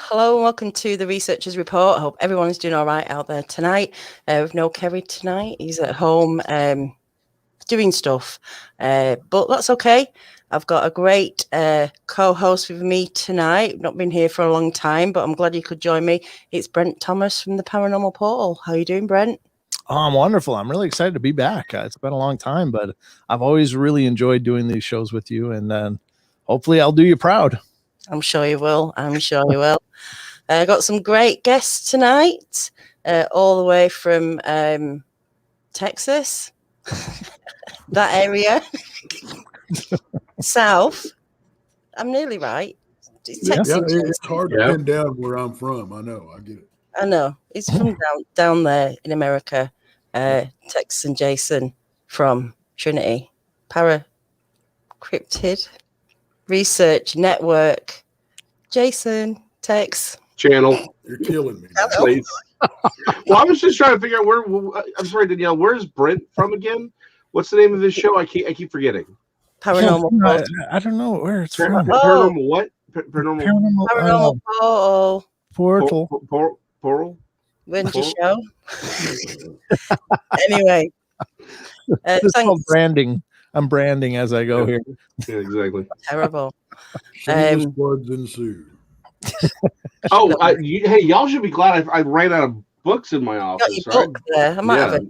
Hello and welcome to the Researchers Report. I hope everyone is doing all right out there tonight. With no Kerry tonight. He's at home doing stuff, but that's okay. I've got a great co-host with me tonight. Not been here for a long time, but I'm glad you could join me. It's Brent Thomas from the Paranormal Portal. How are you doing, Brent? Oh, I'm wonderful. I'm really excited to be back. It's been a long time, but I've always really enjoyed doing these shows with you, and hopefully I'll do you proud. I'm sure you will. I'm sure you will. I got some great guests tonight, all the way from Texas, that area, south. I'm nearly right. It's hard to pin down where I'm from. I know. I get it. I know. He's from down there in America. Tex and Jason from Trinity. CRYPTID Research Network. Jason, Tex. Channel. You're killing me. Please. Well, I was just trying to figure out where. I'm sorry, Danielle. Where's Brent from again? What's the name of his show? I keep forgetting. Paranormal. I don't know where it's from. Paranormal what? Paranormal Portal. When's your show? Anyway. It's called branding. I'm branding as I go here. Yeah, exactly. Terrible. Floods ensue. Hey, y'all should be glad I ran out of books in my office. Got your book there. I might have it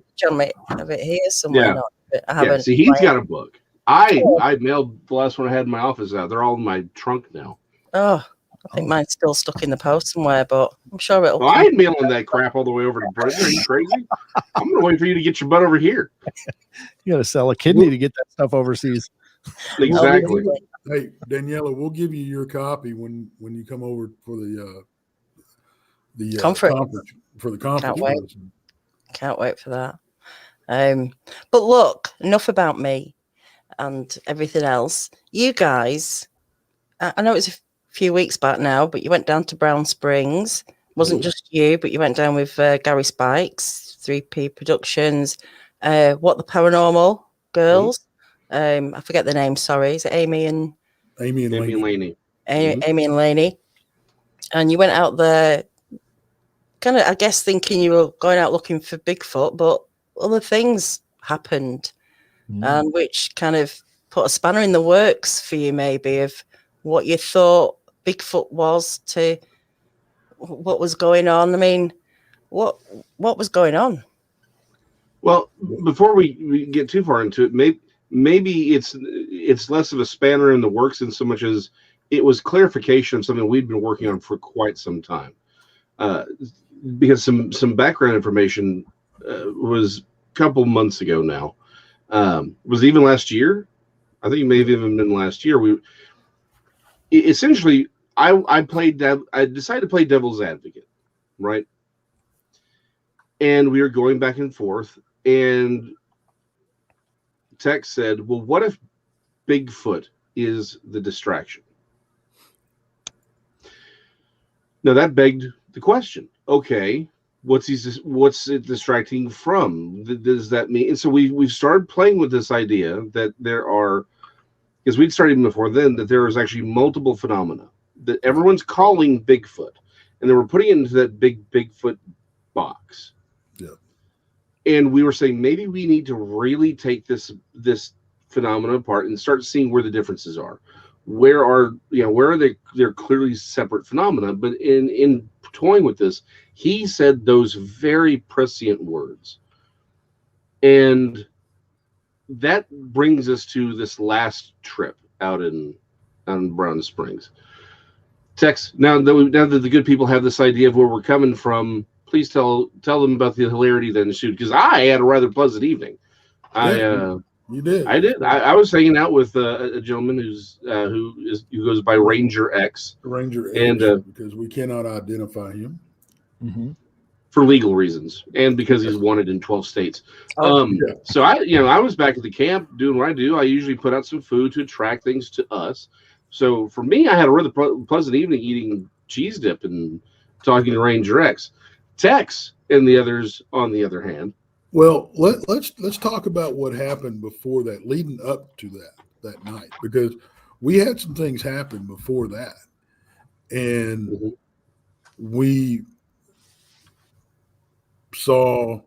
here somewhere. Yeah. Not, but I haven't. See, he's got a book. I mailed the last one I had in my office out. They're all in my trunk now. Oh, I think mine's still stuck in the post somewhere, but I'm sure it'll. Well, I ain't mailing that crap all the way over to Brent. Are you crazy? I'm going to wait for you to get your butt over here. You got to sell a kidney to get that stuff overseas. Exactly. Hey, Daniela, we'll give you your copy when you come over for the conference. For the conference. Can't wait for that. But look, enough about me and everything else. You guys, I know it's a few weeks back now, but you went down to Brown Springs. Wasn't just you, but you went down with Gary Spikes, 3P Productions, What the Paranormal Girls. I forget the name. Sorry, is it Amy and Laney? Amy and Laney. And you went out there, kind of, I guess, thinking you were going out looking for Bigfoot, but other things happened, and which kind of put a spanner in the works for you, maybe, of what you thought Bigfoot was to what was going on. I mean, what was going on? Well, before we get too far into it, maybe it's less of a spanner in the works in so much as it was clarification of something we'd been working on for quite some time. Because some background information was a couple months ago now. Was even last year. I think it may have even been last year. I decided to play devil's advocate, right? And we were going back and forth, and Tex said, well, what if Bigfoot is the distraction? Now that begged the question. Okay, what's it distracting from? Does that mean? And so we've started playing with this idea that there are, because we'd started even before then, that there is actually multiple phenomena that everyone's calling Bigfoot, and they were putting it into that big Bigfoot box. Yeah. And we were saying maybe we need to really take this phenomena apart and start seeing where the differences are. Where are they're clearly separate phenomena, but in toying with this, he said those very prescient words. And that brings us to this last trip out in Brown Springs. Tex, now that the good people have this idea of where we're coming from, please tell them about the hilarity that ensued, because I had a rather pleasant evening. You did. I did. I was hanging out with a gentleman who goes by Ranger X. Ranger X, and because we cannot identify him for legal reasons, and because he's wanted in 12 states. So I was back at the camp doing what I do. I usually put out some food to attract things to us. So for me, I had a rather pleasant evening eating cheese dip and talking to Ranger X. Tex and the others, on the other hand. Well, let's talk about what happened before that, leading up to that night, because we had some things happen before that, and we saw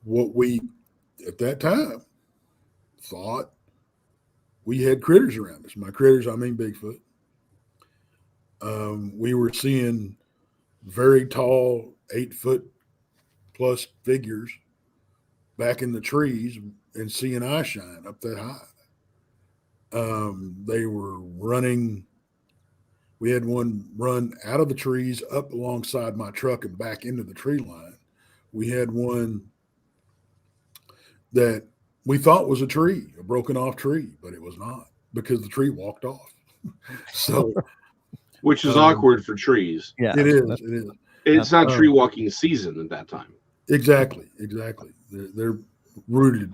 what we, at that time, thought we had critters around us. My critters, I mean Bigfoot. We were seeing very tall, 8-foot plus figures back in the trees and seeing eye shine up that high. They were running. We had one run out of the trees up alongside my truck and back into the tree line. We had one that we thought was a tree, a broken off tree, but it was not, because the tree walked off. So, which is awkward for trees. Yeah, it is. It is. It's not tree walking season at that time. Exactly. They're rooted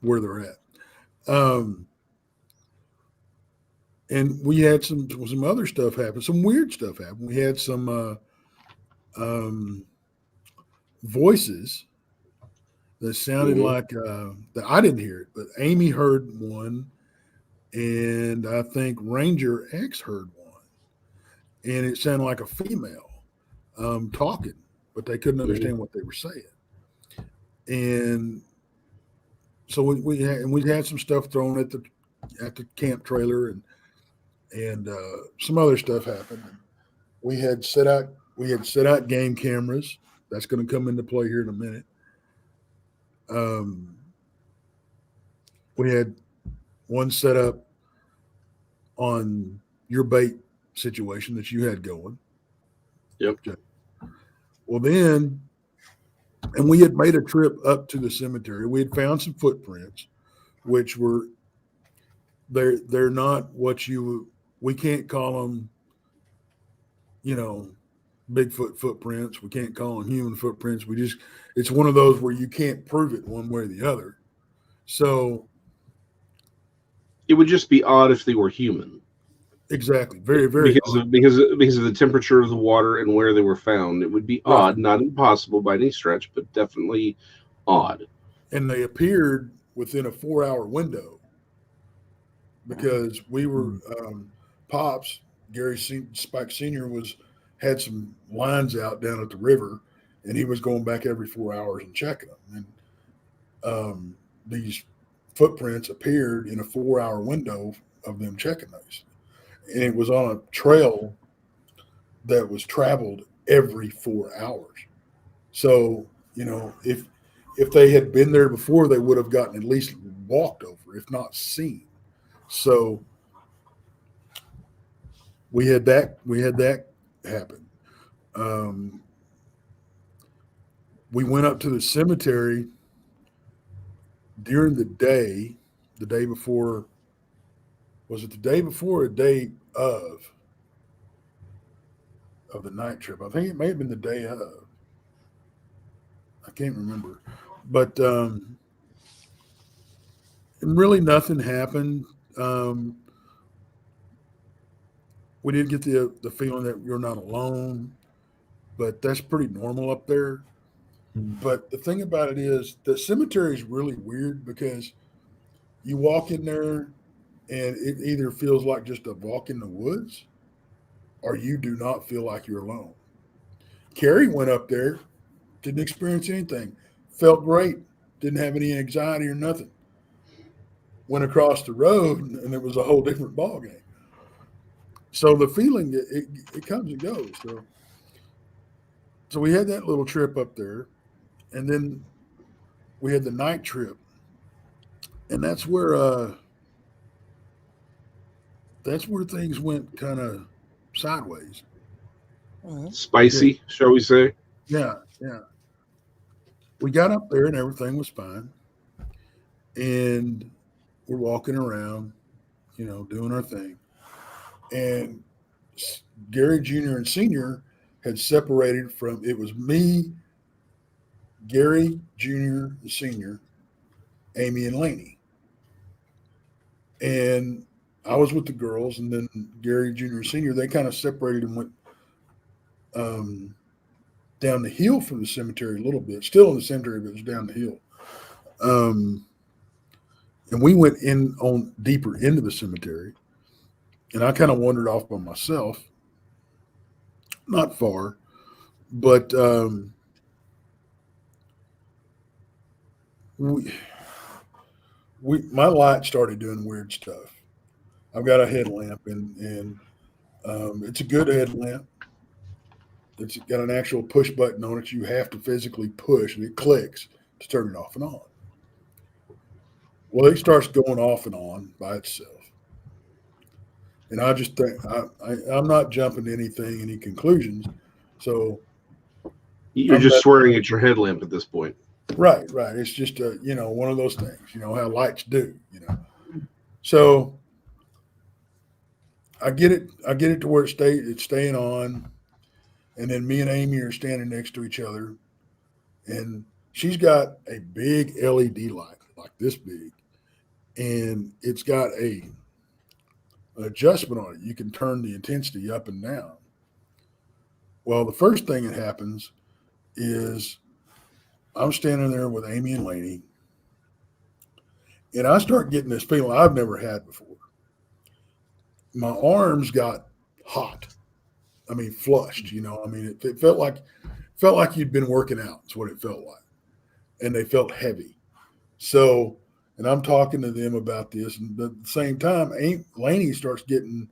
where they're at. And we had some other stuff happen, some weird stuff happen. We had some voices that sounded like that. I didn't hear it, but Amy heard one, and I think Ranger X heard one, and it sounded like a female talking, but they couldn't understand what they were saying. And so we had some stuff thrown at the camp trailer, and some other stuff happened. We had set out game cameras. That's going to come into play here in a minute. We had one set up on your bait situation that you had going. Yep. Well, then, and we had made a trip up to the cemetery. We had found some footprints, which were they're not what we can't call them, Bigfoot footprints. We can't call them human footprints. It's one of those where you can't prove it one way or the other. So it would just be odd if they were human. Exactly. Very, very because of the temperature of the water and where they were found. It would be odd, not impossible by any stretch, but definitely odd. And they appeared within a 4-hour window, because we were Pops, Gary Spike Sr. had some lines out down at the river, and he was going back every 4 hours and checking them. And these footprints appeared in a 4-hour window of them checking those. And it was on a trail that was traveled every 4 hours. So, if they had been there before, they would have gotten at least walked over, if not seen. So we had that happen. We went up to the cemetery during the day before. Was it the day before or day of the night trip? I think it may have been the day of. I can't remember. But really nothing happened. We did get the feeling that you're not alone, but that's pretty normal up there. But the thing about it is the cemetery is really weird, because you walk in there and it either feels like just a walk in the woods, or you do not feel like you're alone. Carrie went up there, didn't experience anything, felt great, didn't have any anxiety or nothing. Went across the road, and it was a whole different ballgame. So the feeling, it comes and goes. So we had that little trip up there, and then we had the night trip, and that's where things went kind of sideways. Spicy, shall we say? Yeah. We got up there and everything was fine. And we're walking around, doing our thing. And Gary Jr. and Sr. had separated from, it was me, Gary Jr. and Sr., Amy and Laney. And I was with the girls, and then Gary Jr. and Sr., they kind of separated and went down the hill from the cemetery a little bit. Still in the cemetery, but it was down the hill. And we went deeper into the cemetery, and I kind of wandered off by myself. not far, but my light started doing weird stuff. I've got a headlamp, and it's a good headlamp. It's got an actual push button on it. You have to physically push, and it clicks to turn it off and on. Well, it starts going off and on by itself. And I just think I'm not jumping to any conclusions. So you're just swearing at your headlamp at this point. Right. It's just one of those things, how lights do, So I get it to where it's staying on. And then me and Amy are standing next to each other, and she's got a big LED light, like this big, and it's got an adjustment on it. You can turn the intensity up and down. Well, the first thing that happens is I'm standing there with Amy and Laney, and I start getting this feeling I've never had before. My arms got hot. I mean, flushed, it felt like you'd been working out. That's what it felt like. And they felt heavy. So, and I'm talking to them about this. And at the same time, Laney starts getting,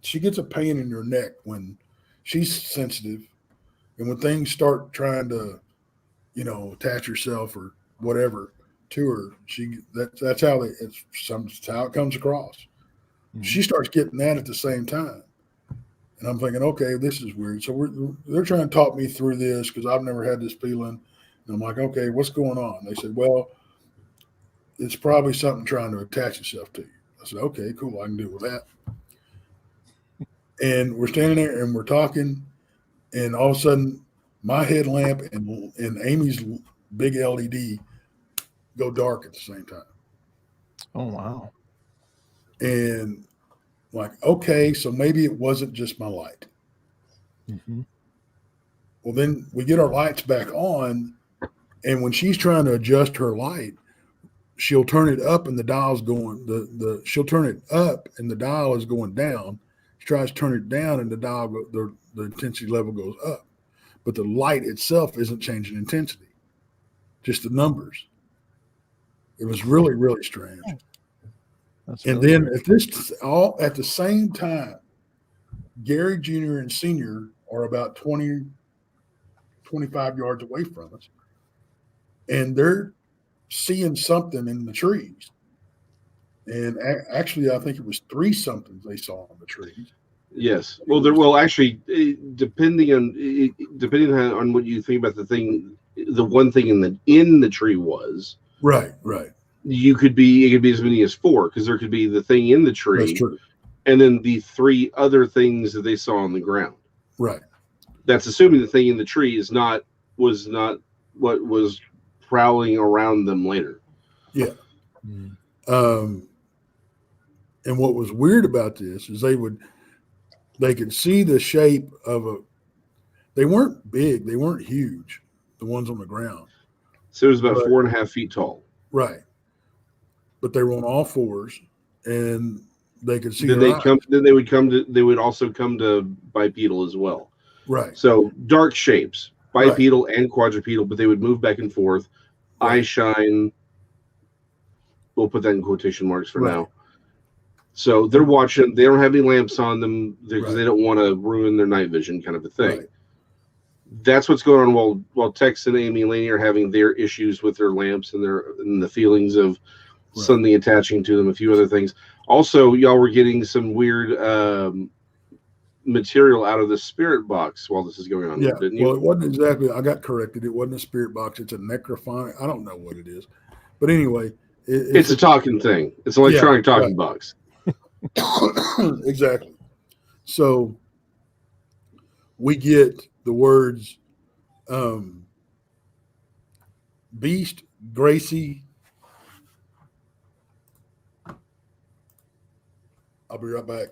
she gets a pain in her neck when she's sensitive. And when things start trying to, attach herself or whatever to her, that's how how it comes across. Mm-hmm. She starts getting that at the same time. And I'm thinking, okay, this is weird. So they're trying to talk me through this because I've never had this feeling. And I'm like, okay, what's going on? They said, well, it's probably something trying to attach itself to you. I said, okay, cool. I can deal with that. And we're standing there and we're talking. And all of a sudden, my headlamp and Amy's big LED go dark at the same time. Oh, wow. And like, okay, so maybe it wasn't just my light. Mm-hmm. Well, then we get our lights back on, and when she's trying to adjust her light, she'll turn it up and the dial's going, she'll turn it up and the dial is going down. She tries to turn it down and the dial, the intensity level goes up. But the light itself isn't changing intensity, just the numbers. It was really, really strange. And then at the same time, Gary Jr. and Sr. are about 20, 25 yards away from us. And they're seeing something in the trees. And actually, I think it was 3 somethings they saw in the trees. Yes. Well, actually, depending on what you think about the one thing in the tree was. Right. It could be as many as 4 because there could be the thing in the tree. That's true. And then the 3 other things that they saw on the ground. Right. That's assuming the thing in the tree was not what was prowling around them later. Yeah. Mm. And what was weird about this is they could see the shape of they weren't big, they weren't huge, the ones on the ground. So it was about 4.5 feet tall. Right. But they were on all 4s, and they could see. Then they would also come to bipedal as well. Right. So dark shapes, bipedal and quadrupedal, but they would move back and forth. Right. Eye shine. We'll put that in quotation marks for now. So they're watching. They don't have any lamps on them because they don't want to ruin their night vision, kind of a thing. Right. That's what's going on while Tex and Amy and Laney are having their issues with their lamps and the feelings of something attaching to them, a few other things. Also, y'all were getting some weird material out of the spirit box while this is going on, didn't you? Well, it wasn't exactly. I got corrected. It wasn't a spirit box. It's a necrophonic. I don't know what it is, but anyway, it's a talking thing. It's an electronic talking box. Exactly. So we get the words Beast, Gracie. I'll be right back.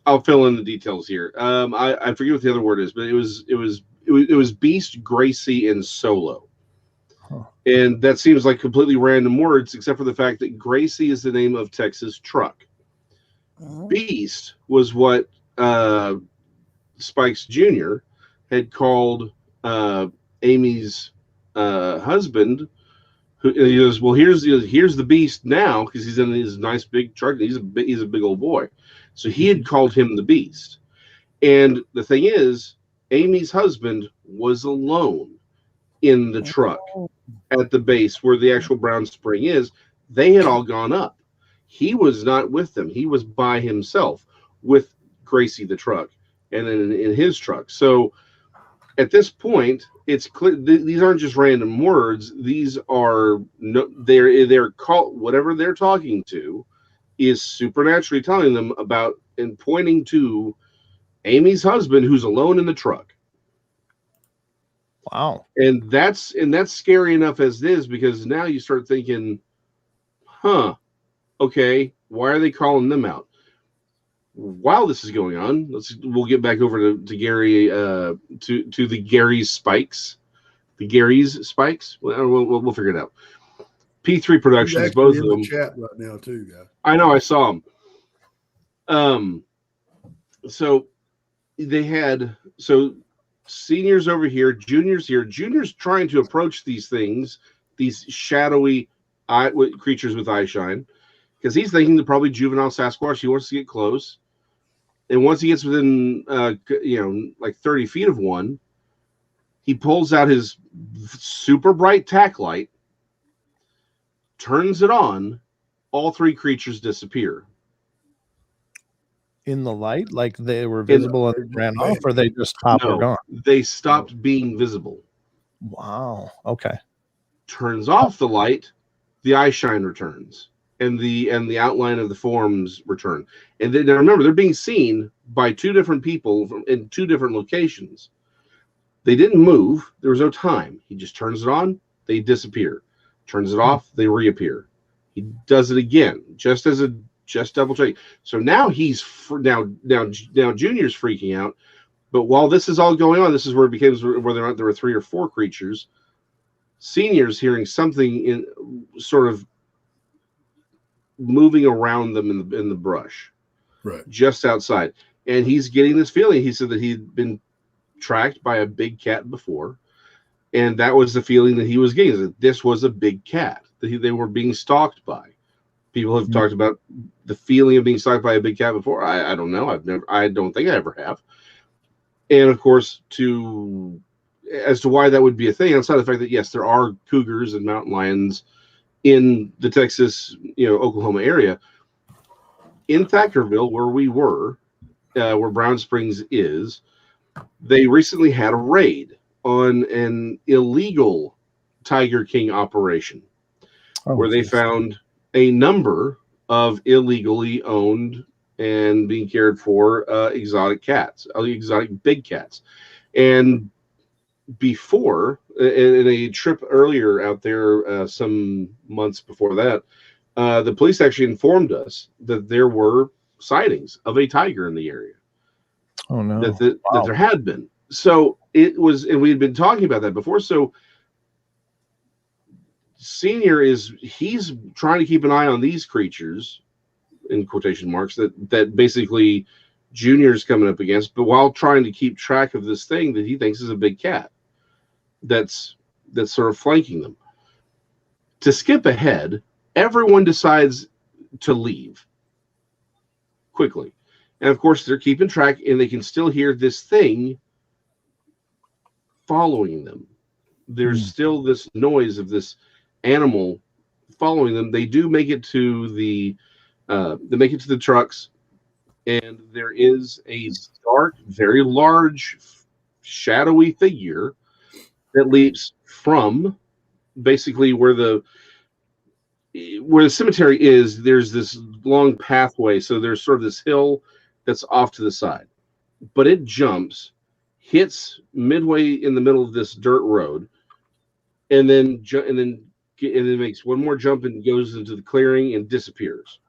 I'll fill in the details here. I forget what the other word is, but it was Beast, Gracie, and Solo. Huh. And that seems like completely random words, except for the fact that Gracie is the name of Tex's truck. Beast was what Spikes Jr. had called Amy's husband. Who he goes, well, here's the beast now, because he's in his nice big truck. He's a big old boy, so he had called him the Beast. And the thing is, Amy's husband was alone in the truck at the base where the actual Brown Spring is. They had all gone up. He was not with them. He was by himself with Gracie the truck, and then in his truck. So at this point, it's clear these aren't just random words. These are they're called, whatever they're talking to is supernaturally telling them about and pointing to Amy's husband, who's alone in the truck. Wow. And that's scary enough as it is, because now you start thinking, okay, why are they calling them out? While this is going on, we'll get back over to Gary, to the Gary's Spikes. The Gary's Spikes? We'll figure it out. P3 Productions, both of them. Chat right now too, guys. I know, I saw them. So they had, seniors over here, juniors here. Juniors trying to approach these things, these shadowy creatures with eye shine, because he's thinking they're probably juvenile Sasquatch. He wants to get close, and once he gets within, like 30 feet of one, he pulls out his super bright tack light, turns it on. All three creatures disappear. In the light, like they were visible and ran off, or they just popped or gone? They stopped being visible. Wow. Okay. Turns off the light, the eye shine returns, and the outline of the forms return. And then, now remember, they're being seen by two different people in two different locations. They didn't move. There was no time. He just turns it on, they disappear. Turns it off, they reappear. He does it again, just double check. So now he's now Junior's freaking out. But while this is all going on, this is where it becomes whether or not there were 3 or 4 creatures. Senior's hearing something in sort of moving around them in the brush, right, just outside, and he's getting this feeling. He said that he'd been tracked by a big cat before, and that was the feeling that he was getting. That this was a big cat that they were being stalked by. People have talked about the feeling of being stalked by a big cat before. I don't know. I don't think I ever have. And of course, as to why that would be a thing, outside of the fact that yes, there are cougars and mountain lions in the Texas, Oklahoma area. In Thackerville, where we were, where Brown Springs is, they recently had a raid on an illegal Tiger King operation, where they found a number of illegally owned and being cared for exotic cats, exotic big cats. And before, in a trip earlier out there, some months before that, the police actually informed us that there were sightings of a tiger in the area. Oh no! That there had been. So it was, and we had been talking about that before. So Senior he's trying to keep an eye on these creatures, in quotation marks, that basically Junior's coming up against, but while trying to keep track of this thing that he thinks is a big cat that's sort of flanking them. To skip ahead, everyone decides to leave quickly. And of course, they're keeping track, and they can still hear this thing following them. There's still this noise of this animal following them. They do make it to the trucks, and there is a dark, very large, shadowy figure that leaps from basically where the cemetery is. There's this long pathway, so there's sort of this hill that's off to the side, but it jumps, hits midway in the middle of this dirt road, and then makes one more jump and goes into the clearing and disappears.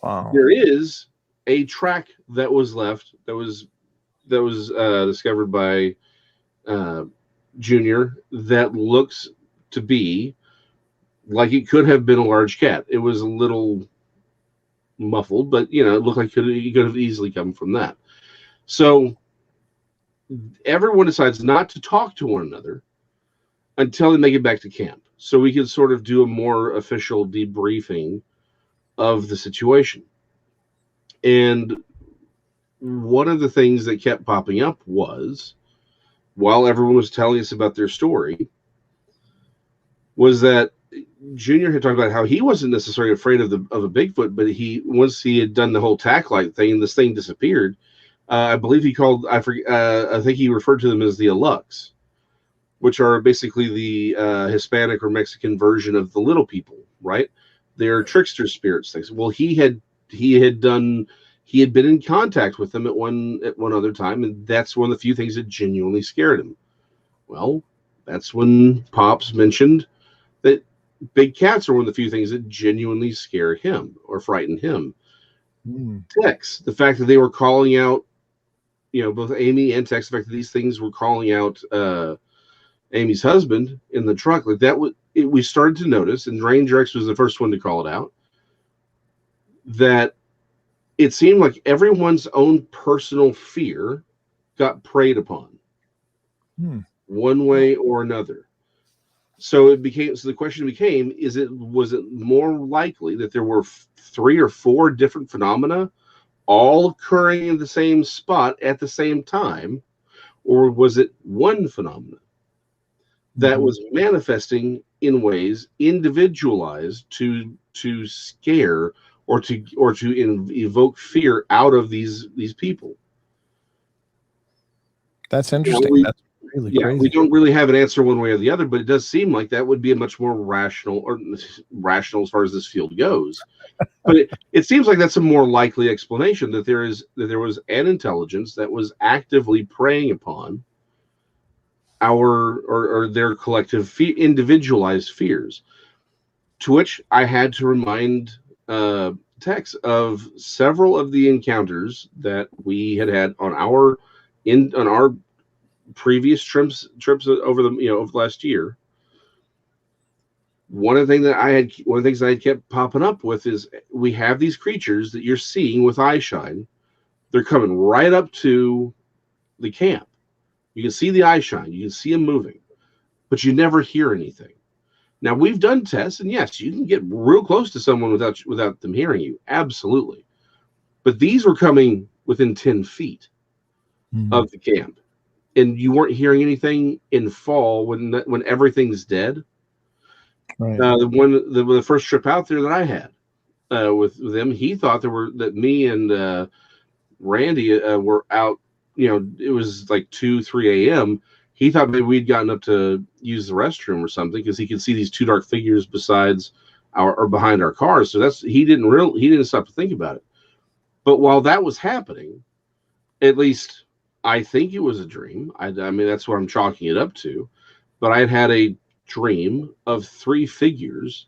Wow. There is a track that was left that was discovered by Junior that looks to be like it could have been a large cat. It was a little muffled, but you know, it looked like it could have easily come from that. So everyone decides not to talk to one another until they make it back to camp, so we can sort of do a more official debriefing of the situation. And one of the things that kept popping up was, while everyone was telling us about their story, was that Junior had talked about how he wasn't necessarily afraid of a Bigfoot, but once he had done the whole tack light thing and this thing disappeared, I believe he called, I think he referred to them as the Alux, which are basically the Hispanic or Mexican version of the little people, right? They're trickster spirits things. Well, he had been in contact with them at one other time, and that's one of the few things that genuinely scared him. Well, that's when Pops mentioned that big cats are one of the few things that genuinely scare him or frighten him. Tex, the fact that they were calling out, you know, both Amy and Tex, the fact that these things were calling out Amy's husband in the truck, like that we started to notice, and Ranger X was the first one to call it out, that it seemed like everyone's own personal fear got preyed upon one way or another. So the question became, was it more likely that there were 3 or 4 different phenomena all occurring in the same spot at the same time, or was it one phenomenon that was manifesting in ways individualized to scare or to evoke fear out of these people? That's interesting. That's really crazy. We don't really have an answer one way or the other, but it does seem like that would be a much more rational as far as this field goes. But it seems like that's a more likely explanation, that there was an intelligence that was actively preying upon their collective individualized fears. To which I had to remind Tex of several of the encounters that we had on our previous trips over the last year. One of the things that I kept popping up with is, we have these creatures that you're seeing with eye shine. They're coming right up to the camp. You can see the eye shine. You can see them moving, but you never hear anything. Now, we've done tests, and yes, you can get real close to someone without them hearing you. Absolutely. But these were coming within 10 feet of the camp, and you weren't hearing anything in fall when everything's dead. Right. The first trip out there that I had with them, he thought that me and Randy were out. You know, it was like 2-3 a.m. He thought maybe we'd gotten up to use the restroom or something, because he could see these 2 dark figures behind our cars. So he didn't stop to think about it. But while that was happening, at least I think it was a dream. I mean, that's what I'm chalking it up to. But I had a dream of 3 figures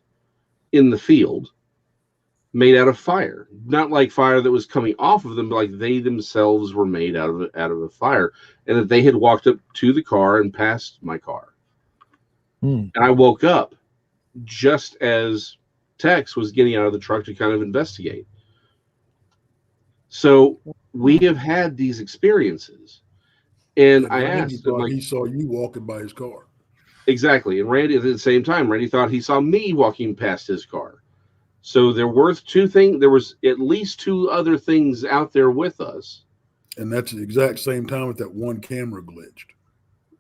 in the field made out of fire, not like fire that was coming off of them, but like they themselves were made out of a fire, and that they had walked up to the car and past my car. And I woke up just as Tex was getting out of the truck to kind of investigate. So we have had these experiences, and I asked him, he saw you walking by his car. Exactly. And Randy, at the same time, Randy thought he saw me walking past his car. So there were 2 things. There was at least 2 other things out there with us. And that's the exact same time that one camera glitched.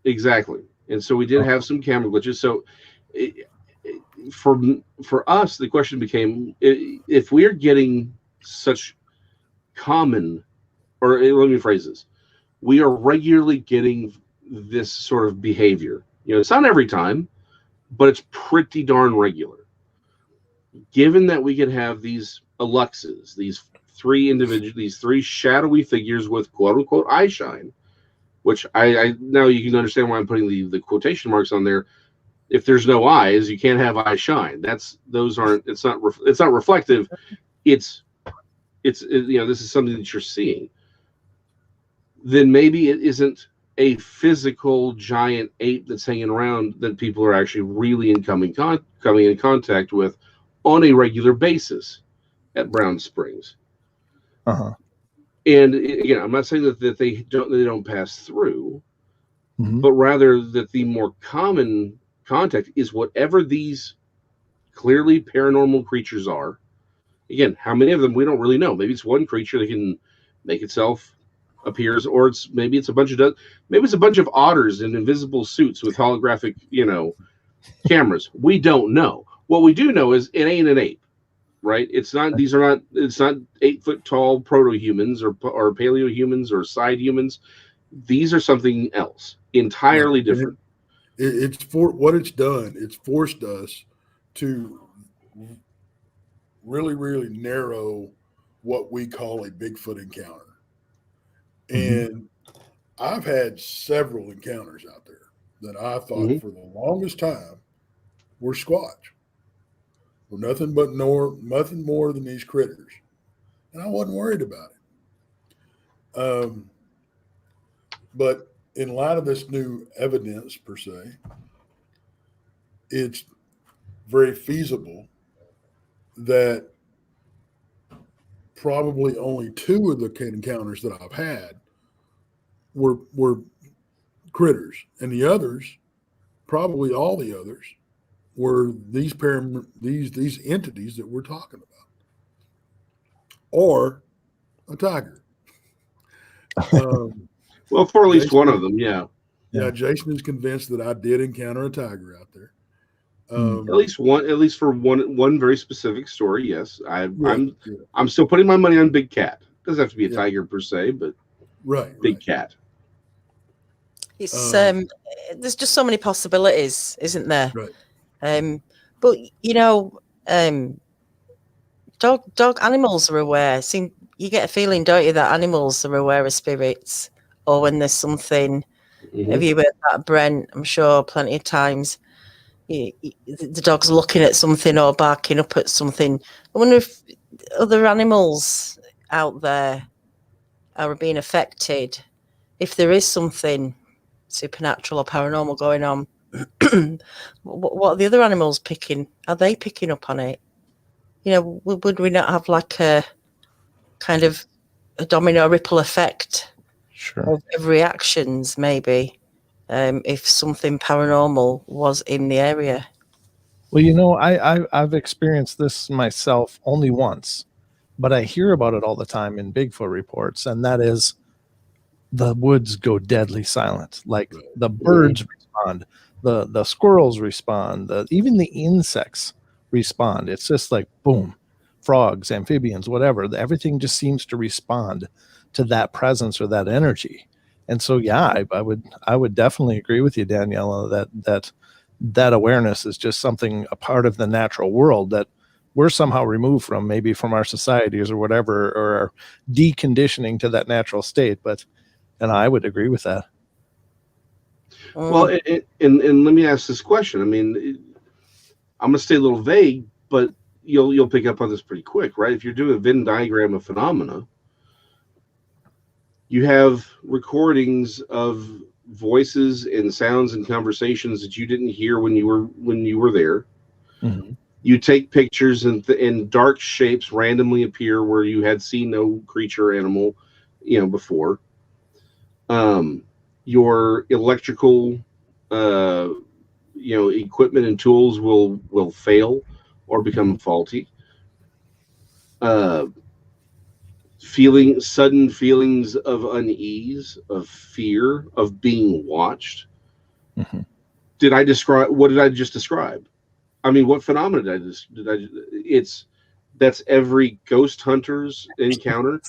Exactly. And so we did have some camera glitches. So for us, the question became, if we're getting such common, or let me phrase this, we are regularly getting this sort of behavior. You know, it's not every time, but it's pretty darn regular. Given that we could have these Aluxes, these 3 shadowy figures with quote unquote eye shine, which I now you can understand why I'm putting the quotation marks on there. If there's no eyes, you can't have eye shine. It's not reflective. It's you know, this is something that you're seeing. Then maybe it isn't a physical giant ape that's hanging around that people are actually really coming in contact with on a regular basis. at Brown Springs. Uh-huh. And again, I'm not saying that they don't pass through, Mhm. but rather that the more common contact is whatever these clearly paranormal creatures are. Again, how many of them we don't really know. Maybe it's one creature that can make itself appears, or maybe it's a bunch of otters in invisible suits with holographic, cameras. We don't know. What we do know is it ain't an ape, right? It's not 8 foot tall proto-humans or paleo-humans or side humans. These are something else, entirely different. It's for what it's done. It's forced us to really, really narrow what we call a Bigfoot encounter. And I've had several encounters out there that I thought for the longest time were Squatch. Were nothing more than these critters. And I wasn't worried about it. But in light of this new evidence per se, it's very feasible that probably only 2 of the encounters that I've had were critters, and the others, probably all the others, were these entities that we're talking about, or a tiger. Well, for at least one of them, yeah. Yeah, Jason is convinced that I did encounter a tiger out there. At least for one very specific story, yes. I'm still putting my money on big cat. Doesn't have to be a tiger per se, but big cat. It's there's just so many possibilities, isn't there? Right. But dog animals are aware. You get a feeling, don't you, that animals are aware of spirits, or when there's something. Have you heard that, Brent? I'm sure plenty of times. The dog's looking at something or barking up at something. I wonder if other animals out there are being affected. If there is something supernatural or paranormal going on, what are the other animals picking? Are they picking up on it? Would we not have like a kind of a domino ripple effect of reactions, maybe, if something paranormal was in the area? Well, I've experienced this myself only once, but I hear about it all the time in Bigfoot reports, and that is the woods go deadly silent. Like the birds respond, the squirrels respond, even the insects respond. It's just like boom, frogs, amphibians, whatever. Everything just seems to respond to that presence or that energy. And so, yeah, I would definitely agree with you, Daniela, that awareness is just something, a part of the natural world that we're somehow removed from, maybe from our societies or whatever, or our deconditioning to that natural state. And I would agree with that. Well, and let me ask this question. I mean, I'm going to stay a little vague, but you'll pick up on this pretty quick, right? If you're doing a Venn diagram of phenomena, you have recordings of voices and sounds and conversations that you didn't hear when you were there. You take pictures and dark shapes randomly appear where you had seen no creature or animal, before. Your electrical, equipment and tools will fail or become faulty. Sudden feelings of unease, of fear, of being watched. What did I just describe? I mean, what phenomena that's every ghost hunter's encounter.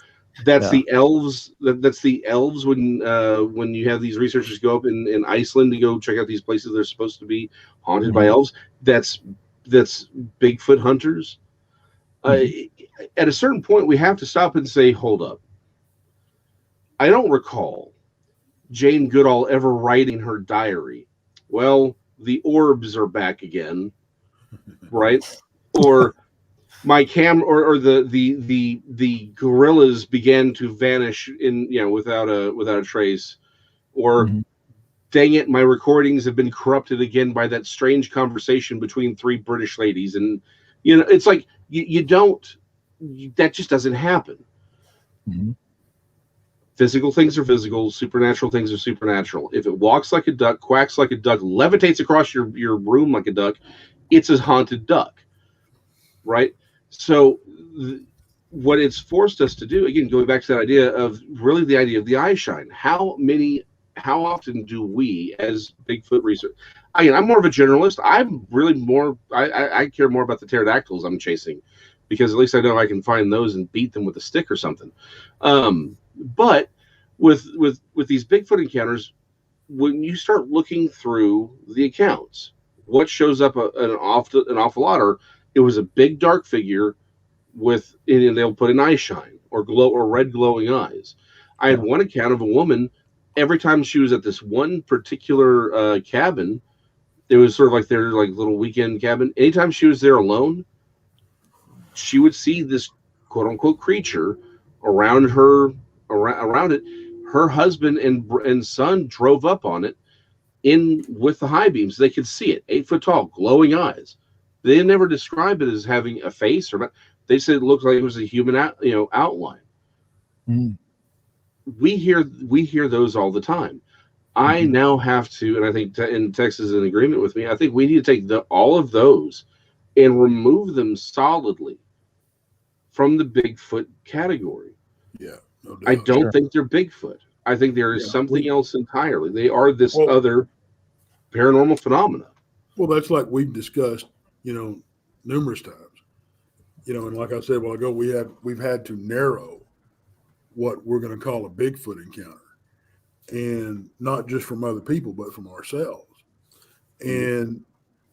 That's the elves. That's the elves when you have these researchers go up in Iceland to go check out these places they're supposed to be haunted by elves. That's Bigfoot hunters. At a certain point, we have to stop and say, hold up. I don't recall Jane Goodall ever writing in her diary, well, the orbs are back again, right? Or my or the gorillas began to vanish without a trace, or dang it, my recordings have been corrupted again by that strange conversation between 3 British ladies. And it's like you don't that just doesn't happen. Mm-hmm. Physical things are physical, supernatural things are supernatural. If it walks like a duck, quacks like a duck, levitates across your room like a duck, it's a haunted duck, right? So what it's forced us to do, again, going back to that idea of really the idea of the eye shine. How often do we, as Bigfoot research, I'm more of a generalist. I'm really more, I care more about the pterodactyls I'm chasing, because at least I know I can find those and beat them with a stick or something. But with these Bigfoot encounters, when you start looking through the accounts, what shows up an awful lot are, it was a big dark figure and they'll put an eye shine or red glowing eyes. I had one account of a woman. Every time she was at this one particular cabin, it was sort of like their little weekend cabin. Anytime she was there alone, she would see this quote unquote creature around it. Her husband and son drove up on it with the high beams. They could see it, 8 foot tall, glowing eyes. They never described it as having a face or not. They said it looked like it was a human outline. Mm. We hear those all the time. I now have to, and I think and Tex is in agreement with me, I think we need to take all of those and remove them solidly from the Bigfoot category. Yeah, no doubt. I don't think they're Bigfoot. I think there is something else entirely. They are this other paranormal phenomena. Well, that's like we've discussed, numerous times. And like I said a while ago, we've had to narrow what we're going to call a Bigfoot encounter, and not just from other people, but from ourselves. And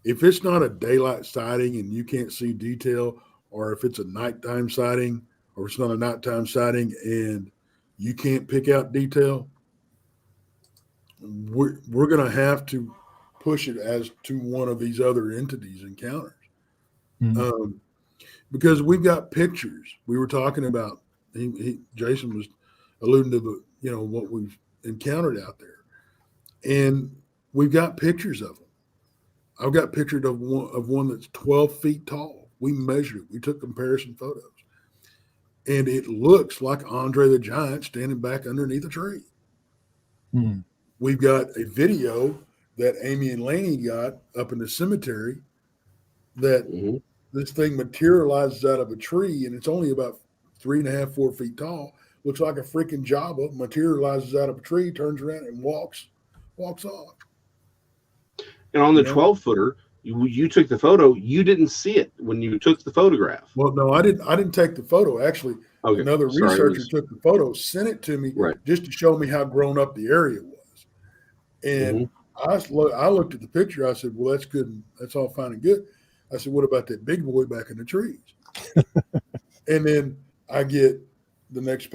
if it's not a daylight sighting and you can't see detail, or if it's a nighttime sighting, or it's not a nighttime sighting and you can't pick out detail, we're going to have to push it as to one of these other entities encounters. Mm-hmm. Because we've got pictures. We were talking about, Jason was alluding to what we've encountered out there, and we've got pictures of them. I've got pictures of one that's 12 feet tall. We measured it. We took comparison photos, and it looks like Andre the Giant standing back underneath a tree. Mm-hmm. We've got a video that Amy and Laney got up in the cemetery that this thing materializes out of a tree, and it's only about 3.5, 4 feet tall. Looks like a freaking Java, materializes out of a tree, turns around and walks off. And on the 12-footer, you took the photo. You didn't see it when you took the photograph. Well, no, I didn't take the photo. Actually, another researcher took the photo, sent it to me just to show me how grown up the area was. And I looked at the picture. I said, well, that's good. That's all fine and good. I said, what about that big boy back in the trees? And then I get the next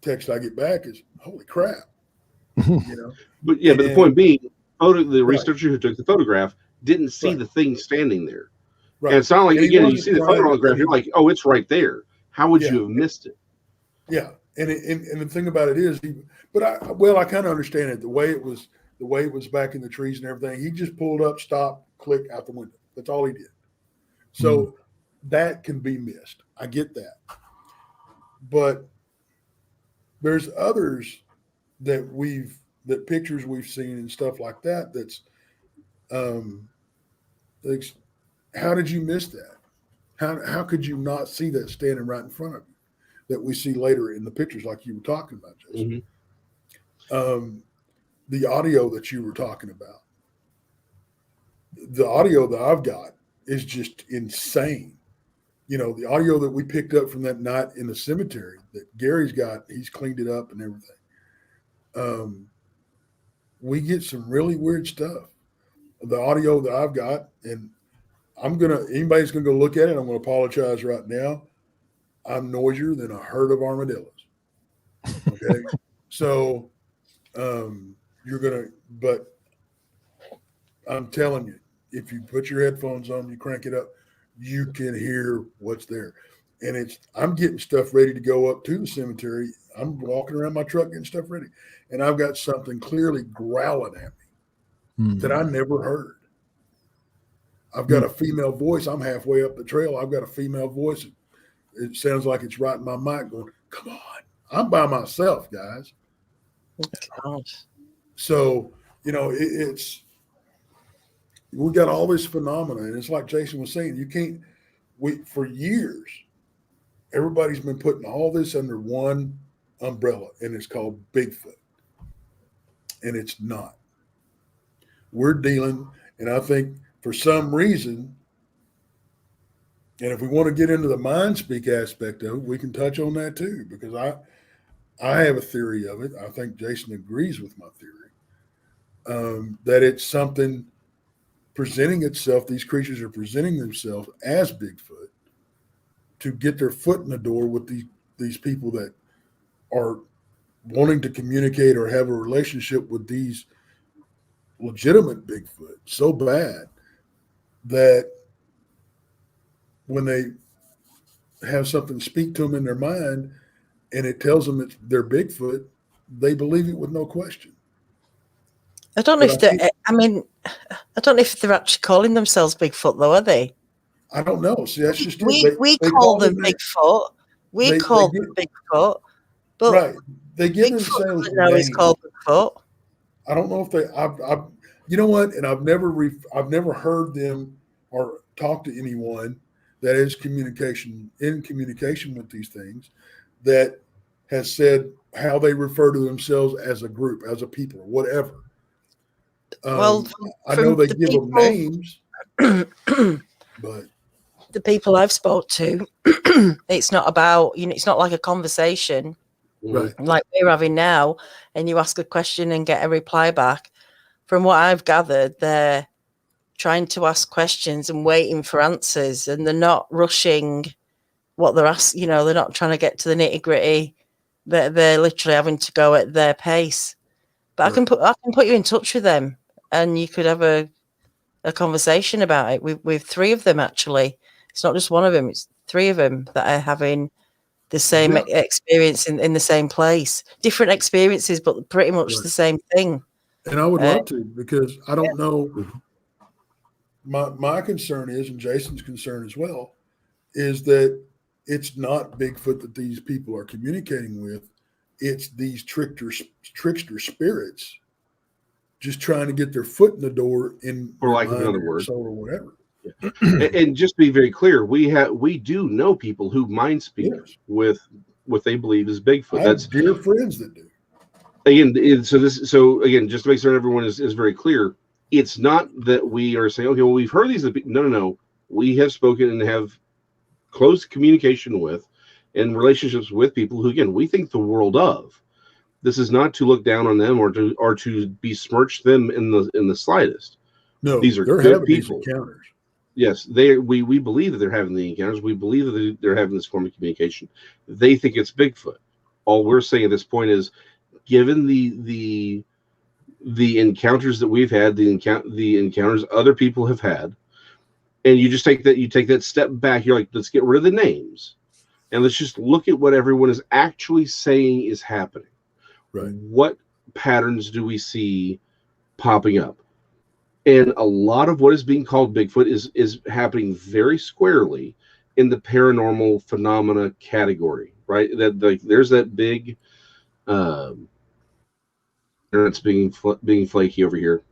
text I get back is, holy crap. But the point being, the researcher who took the photograph didn't see the thing standing there. Right. And it's not like, again, you see the photograph, you're like, oh, it's right there. How would you have missed it? Yeah. And the thing about it is, I kind of understand it. The way it was back in the trees and everything, he just pulled up, stopped, click out the window. That's all he did. So that can be missed. I get that. But there's others that pictures we've seen and stuff like that. That's, how did you miss that? How could you not see that standing right in front of you that we see later in the pictures, like you were talking about, Jason? The audio that you were talking about, the audio that I've got is just insane. The audio that we picked up from that night in the cemetery that Gary's got, he's cleaned it up and everything. We get some really weird stuff. The audio that I've got, and anybody's going to go look at it, I'm going to apologize right now. I'm noisier than a herd of armadillos. Okay. So, but I'm telling you, if you put your headphones on, you crank it up, you can hear what's there. And I'm getting stuff ready to go up to the cemetery. I'm walking around my truck getting stuff ready, and I've got something clearly growling at me that I never heard. I've got a female voice. I'm halfway up the trail. I've got a female voice it sounds like it's right in my mind going, come on, I'm by myself, guys. Gosh. So, you know, we got all this phenomena, and it's like Jason was saying, for years, everybody's been putting all this under one umbrella, and it's called Bigfoot. And it's not. We're dealing, and I think for some reason, and if we want to get into the mind speak aspect of it, we can touch on that too, because I have a theory of it. I think Jason agrees with my theory, that it's something presenting itself. These creatures are presenting themselves as Bigfoot to get their foot in the door with these people that are wanting to communicate or have a relationship with these legitimate Bigfoot so bad that when they have something speak to them in their mind and it tells them that they're Bigfoot, they believe it with no question. I don't know if I don't know if they're actually calling themselves Bigfoot, though, are they? I don't know. See, that's just we call them Bigfoot. We call them Bigfoot, but right. They give Bigfoot themselves doesn't know he's called Bigfoot. I don't know if they. You know what? And I've never heard them or talked to anyone that is in communication with these things that has said how they refer to themselves as a group, as a people, or whatever. Well, I know they give them names, but the people I've spoke to, it's not about, it's not like a conversation right. like we're having now, and you ask a question and get a reply back. From what I've gathered, they're trying to ask questions and waiting for answers, and they're not rushing what they're asking. They're not trying to get to the nitty gritty. They're literally having to go at their pace. But right. I can put you in touch with them, and you could have a conversation about it with three of them. Actually, it's not just one of them; it's three of them that are having the same experience in the same place. Different experiences, but pretty much the same thing. And I would love to, because I don't know. My concern is, and Jason's concern as well, is that it's not Bigfoot that these people are communicating with. It's these trickster spirits just trying to get their foot in the door for lack of another word, soul or whatever. Yeah. and just to be very clear, we do know people who mind speak with what they believe is Bigfoot. That's dear friends that do. Again, so again, just to make sure everyone is very clear, it's not that we are saying, okay, well, we've heard these. No. We have spoken and have close communication with and relationships with people who, again, we think the world of. This is not to look down on them or to besmirch them in the slightest. No, these are they're good having people. These encounters. Yes, we believe that they're having the encounters. We believe that they're having this form of communication. They think it's Bigfoot. All we're saying at this point is, given the encounters that we've had, the encounters other people have had, and you just take that step back. You're like, let's get rid of the names, and let's just look at what everyone is actually saying is happening. Right. What patterns do we see popping up? And a lot of what is being called Bigfoot is happening very squarely in the paranormal phenomena category, right? That there's that big. It's being flaky over here.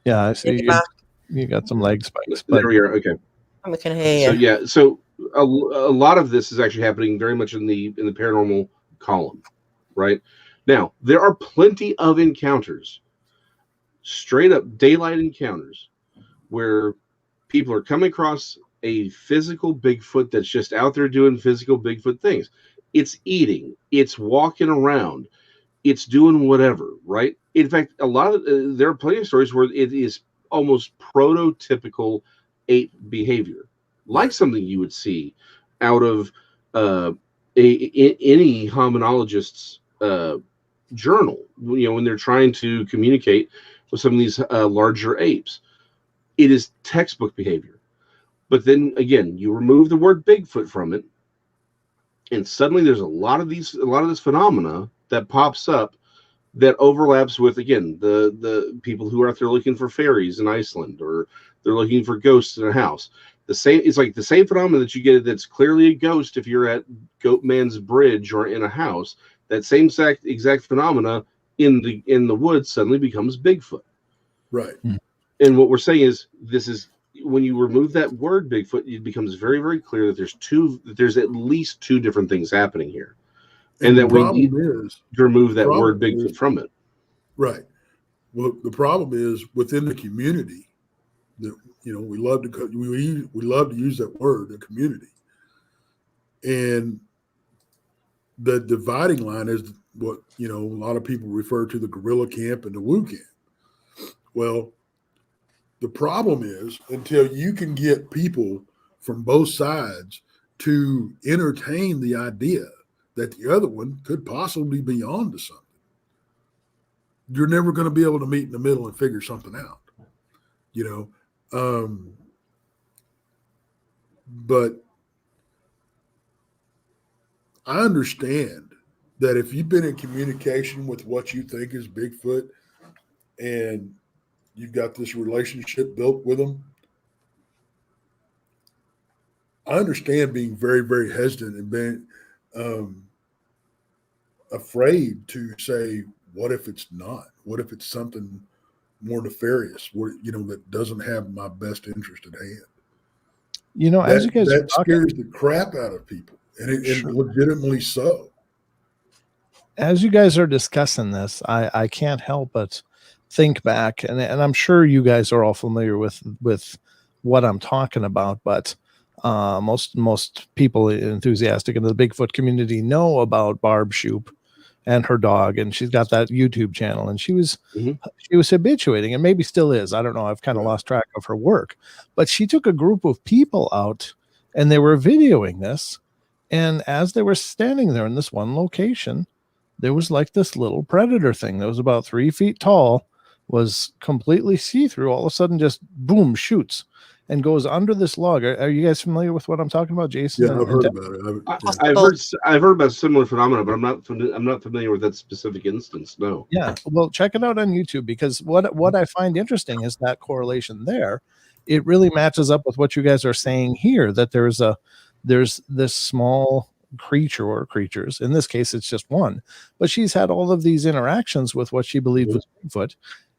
Yeah, I see. You got some leg spikes. But there we are. Okay. I can hear you. So a lot of this is actually happening very much in the paranormal column, right? Now there are plenty of encounters, straight up daylight encounters, where people are coming across a physical Bigfoot that's just out there doing physical Bigfoot things. It's eating. It's walking around. It's doing whatever, right? In fact, there are plenty of stories where it is almost prototypical ape behavior, like something you would see out of any hominologist's journal. When they're trying to communicate with some of these larger apes, it is textbook behavior. But then again, you remove the word Bigfoot from it, and suddenly there's a lot of this phenomena that pops up that overlaps with, again, the people who are out there looking for fairies in Iceland, or they're looking for ghosts in a house. It's like the same phenomenon that you get that's clearly a ghost if you're at Goatman's Bridge or in a house. That same exact phenomena in the woods suddenly becomes Bigfoot. Right. And what we're saying is, this is when you remove that word Bigfoot, it becomes very, very clear that there's at least two different things happening here, and that we need to remove that word Bigfoot from it. Right. Well, the problem is within the community that, you know, we love to use that word, the community, and the dividing line is what, you know, a lot of people refer to the gorilla camp and the woo camp. Well, the problem is until you can get people from both sides to entertain the idea that the other one could possibly be onto something, you're never going to be able to meet in the middle and figure something out, you know. But I understand that if you've been in communication with what you think is Bigfoot and you've got this relationship built with them, I understand being very, very hesitant and being afraid to say, what if it's not? What if it's something more nefarious, you know, that doesn't have my best interest at hand? You know, as you guys that scares the crap out of people, and it legitimately so. As you guys are discussing this, I can't help but think back, and I'm sure you guys are all familiar with what I'm talking about, but most people enthusiastic in the Bigfoot community know about Barb Shoop and her dog, and she's got that YouTube channel, and she was habituating, and maybe still is. I don't know. I've kind of lost track of her work, but she took a group of people out, and they were videoing this, and as they were standing there in this one location, there was like this little predator thing that was about 3 feet tall, was completely see-through, all of a sudden just boom, shoots and goes under this log. Are you guys familiar with what I'm talking about, Jason? Yeah, I've heard about it. I've heard about similar phenomena, but I'm not familiar with that specific instance. No. Yeah, well, check it out on YouTube, because what I find interesting is that correlation there. It really matches up with what you guys are saying here, that there's this small creature or creatures. In this case, it's just one, but she's had all of these interactions with what she believed was Bigfoot.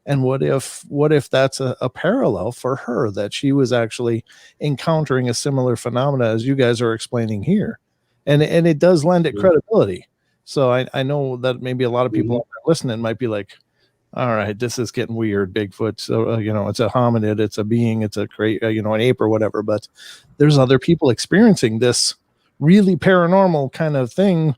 And what if that's a parallel for her, that she was actually encountering a similar phenomena as you guys are explaining here, and it does lend it credibility. So I know that maybe a lot of people out there listening might be like, all right, this is getting weird. Bigfoot, so you know, it's a hominid, it's a being, it's a you know, an ape or whatever. But there's other people experiencing this really paranormal kind of thing,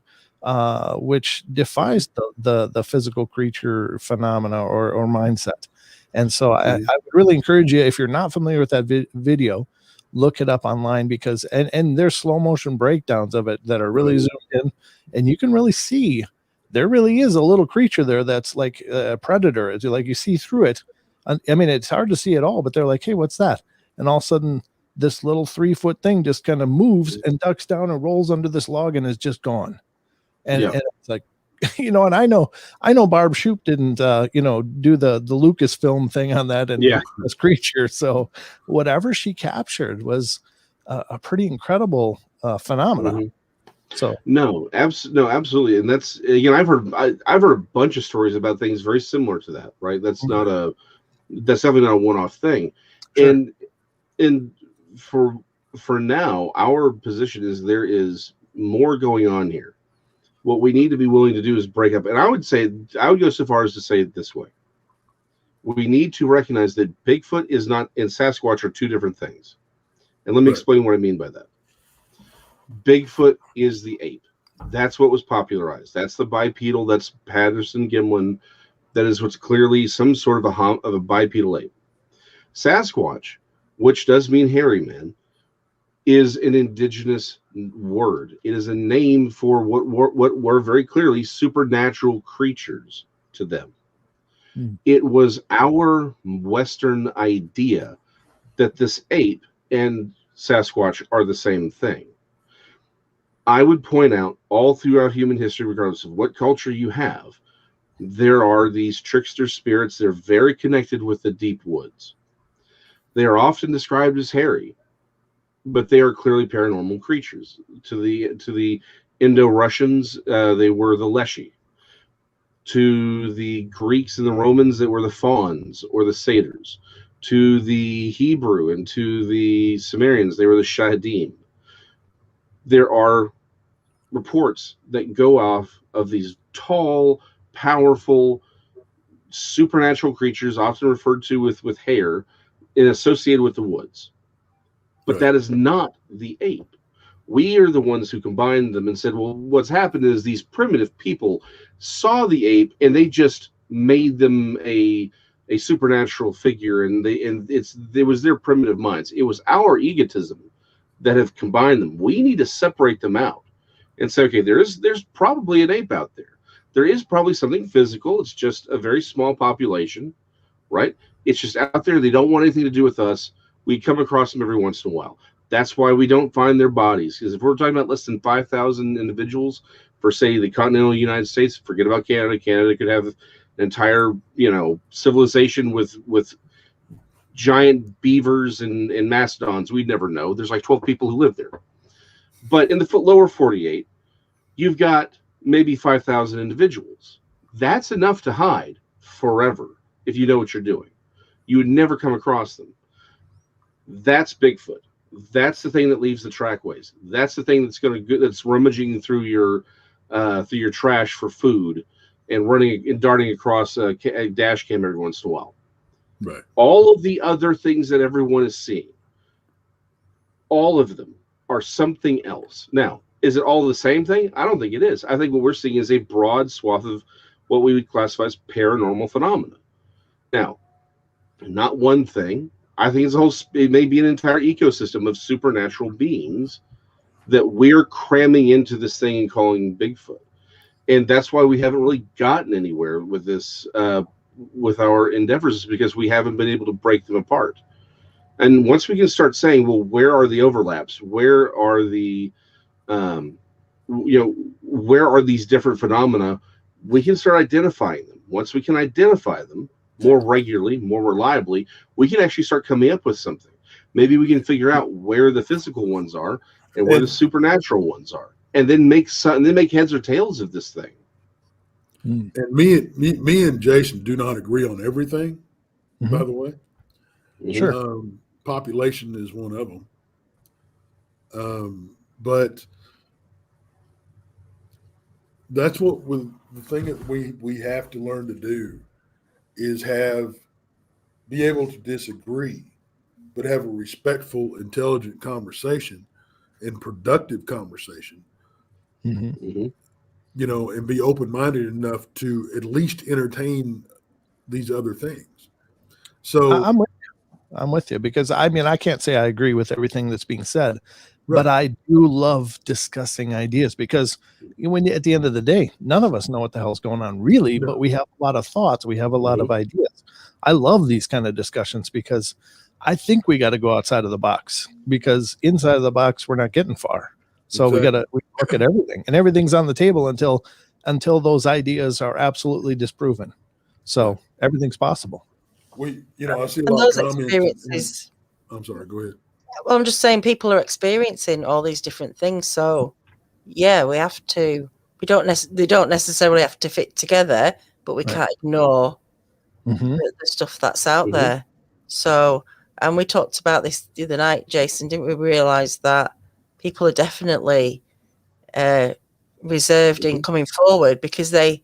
which defies the physical creature phenomena or mindset. And so I would really encourage you, if you're not familiar with that video, look it up online, because and there's slow motion breakdowns of it that are really zoomed in, and you can really see there really is a little creature there that's like a predator. It's like you see through it. I mean, it's hard to see it all, but they're like, hey, what's that? And all of a sudden this little 3-foot thing just kind of moves and ducks down and rolls under this log and is just gone. And it's like, you know, and I know Barb Shoop didn't, you know, do the Lucasfilm thing on that and this creature. So whatever she captured was a pretty incredible phenomena. So no, absolutely. And that's, again, I've heard a bunch of stories about things very similar to that, right? That's that's definitely not a one-off thing. Sure. And for now, our position is there is more going on here. What we need to be willing to do is break up. And I would go so far as to say it this way. We need to recognize that Bigfoot and Sasquatch are two different things. And let me explain what I mean by that. Bigfoot is the ape. That's what was popularized. That's the bipedal. That's Patterson Gimlin. That is what's clearly some sort of a bipedal ape. Sasquatch, which does mean hairy man, is an indigenous word. It is a name for what were very clearly supernatural creatures to them. It was our Western idea that this ape and Sasquatch are the same thing. I would point out all throughout human history, regardless of what culture you have, there are these trickster spirits. They're very connected with the deep woods. They are often described as hairy. but they are clearly paranormal creatures. To the Indo-Russians, they were the Leshy. To the Greeks and the Romans, that were the fauns or the satyrs. To the Hebrew and to the Sumerians, they were the shahadim. There are reports that go off of these tall, powerful, supernatural creatures, often referred to with hair, and associated with the woods. But Right. that is not the ape. We are the ones who combined them and said, well, what's happened is these primitive people saw the ape and they just made them a supernatural figure, and it was their primitive minds. It was our egotism that have combined them. We need to separate them out and say, okay, there's probably an ape out there. There is probably something physical. It's just a very small population, right? It's just out there. They don't want anything to do with us. We come across them every once in a while. That's why we don't find their bodies. Because if we're talking about less than 5,000 individuals for, say, the continental United States, forget about Canada. Canada could have an entire, civilization with giant beavers and mastodons. We'd never know. There's like 12 people who live there. But in the lower 48, you've got maybe 5,000 individuals. That's enough to hide forever if you know what you're doing. You would never come across them. That's Bigfoot. That's the thing that leaves the trackways. That's the thing that's rummaging through your trash for food and running and darting across a dash cam every once in a while. Right. All of the other things that everyone is seeing, all of them are something else. Now, is it all the same thing? I don't think it is. I think what we're seeing is a broad swath of what we would classify as paranormal phenomena. Now, not one thing. I think it may be an entire ecosystem of supernatural beings that we're cramming into this thing and calling Bigfoot. And that's why we haven't really gotten anywhere with this, with our endeavors, because we haven't been able to break them apart. And once we can start saying, well, where are the overlaps? Where are the, where are these different phenomena? We can start identifying them. Once we can identify them more regularly, more reliably, we can actually start coming up with something. Maybe we can figure out where the physical ones are and where the supernatural ones are, and then make heads or tails of this thing. And me and Jason do not agree on everything. Mm-hmm. By the way, Sure. Population is one of them. But that's what the thing that we have to learn to do is be able to disagree, but have a respectful, intelligent conversation and productive conversation. Mm-hmm. And be open-minded enough to at least entertain these other things. So I'm with you, because I can't say I agree with everything that's being said, right. but I do love discussing ideas, because at the end of the day, none of us know what the hell's going on really, but we have a lot of thoughts. We have a lot of ideas. I love these kind of discussions because I think we got to go outside of the box, because inside of the box, we're not getting far. So we look at everything, and everything's on the table until those ideas are absolutely disproven. So everything's possible. I see a and lot those of comments. Experiences. I'm sorry, go ahead. Well, I'm just saying people are experiencing all these different things. So, yeah, we have to. They don't necessarily have to fit together, but we can't ignore the stuff that's out there. So, and we talked about this the other night, Jason. Didn't we realize that people are definitely reserved in coming forward, because someone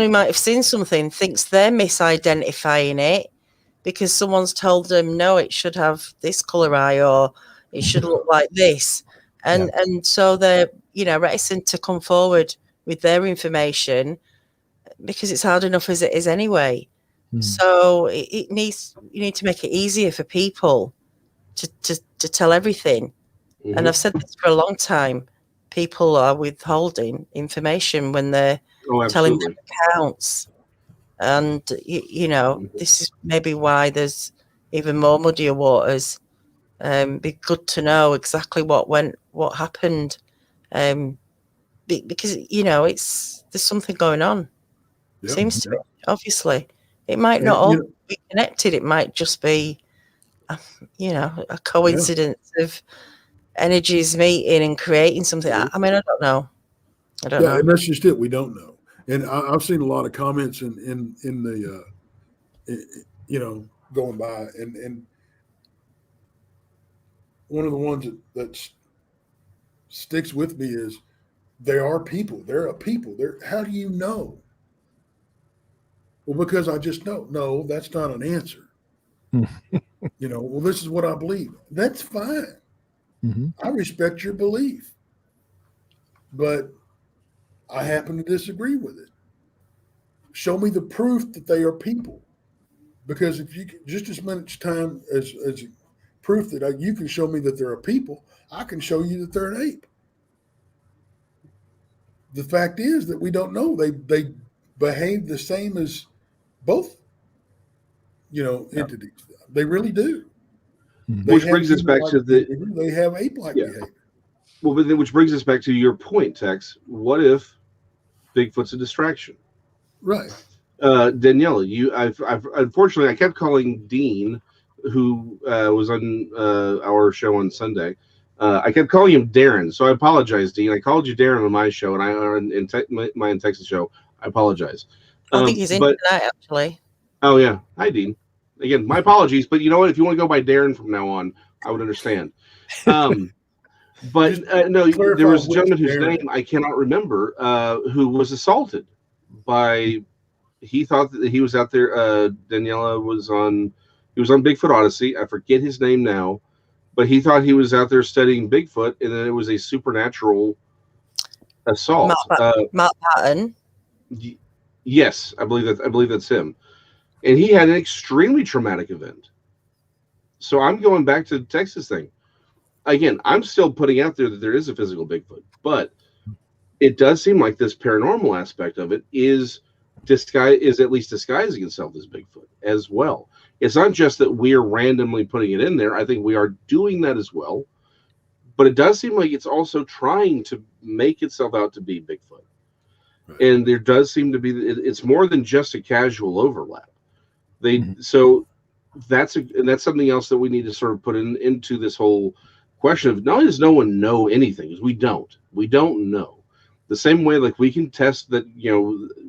who might have seen something thinks they're misidentifying it, because someone's told them, no, it should have this color eye, or it should look like this. And so they're, reticent to come forward with their information, because it's hard enough as it is anyway. So you need to make it easier for people to tell everything. And I've said this for a long time. People are withholding information when they're telling their accounts. And, this is maybe why there's even more muddier waters. Be good to know exactly what happened. Because, there's something going on. Seems to be, obviously. It might not all be connected. It might just be a coincidence of energies meeting and creating something. I mean, I don't know. Yeah, and that's just it. We don't know. And I've seen a lot of comments in the going by, and one of the ones that sticks with me is they are people. They're a people. How do you know? Well, because I just know. No, that's not an answer. Well, this is what I believe. That's fine. Mm-hmm. I respect your belief, but I happen to disagree with it. Show me the proof that they are people, because if you just as much time as proof that you can show me that they're a people, I can show you that they're an ape. The fact is that we don't know. They behave the same as both, entities. They really do. Which brings us back to they have ape-like behavior. Well, but then which brings us back to your point, Tex. What if Bigfoot's a distraction? Right. Daniela, I've unfortunately I kept calling Dean, who was on our show on Sunday. I kept calling him Darren, so I apologize, Dean. I called you Darren on my show, and my in Texas show. I apologize. I think he's in tonight, actually. Oh yeah, hi Dean. Again, my apologies, but you know what? If you want to go by Darren from now on, I would understand. But no, there was a gentleman whose name I cannot remember who was assaulted by. He thought that he was out there. Daniela was on. He was on Bigfoot Odyssey. I forget his name now, but he thought he was out there studying Bigfoot, and then it was a supernatural assault. Matt Patton. Yes, I believe that's him, and he had an extremely traumatic event. So I'm going back to the Texas thing. Again, I'm still putting out there that there is a physical Bigfoot, but it does seem like this paranormal aspect of it is at least disguising itself as Bigfoot as well. It's not just that we're randomly putting it in there. I think we are doing that as well, but it does seem like it's also trying to make itself out to be Bigfoot. Right. And there does seem to be, it's more than just a casual overlap. So that's something else that we need to sort of put into this whole question of not only does no one know anything, because we don't know. The same way, like we can test that,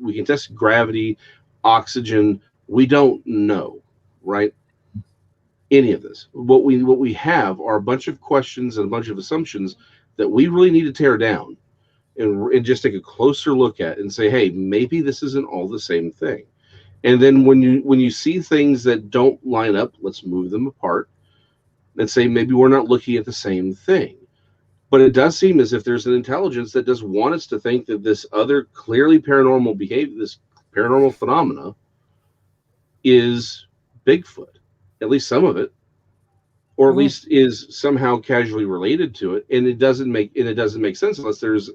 we can test gravity, oxygen. We don't know, right? Any of this. What we have are a bunch of questions and a bunch of assumptions that we really need to tear down and just take a closer look at and say, hey, maybe this isn't all the same thing. And then when you see things that don't line up, let's move them apart and say maybe we're not looking at the same thing. But it does seem as if there's an intelligence that does want us to think that this other clearly paranormal behavior, this paranormal phenomena, is Bigfoot. At least some of it, or at least is somehow casually related to it, and it doesn't make sense unless there's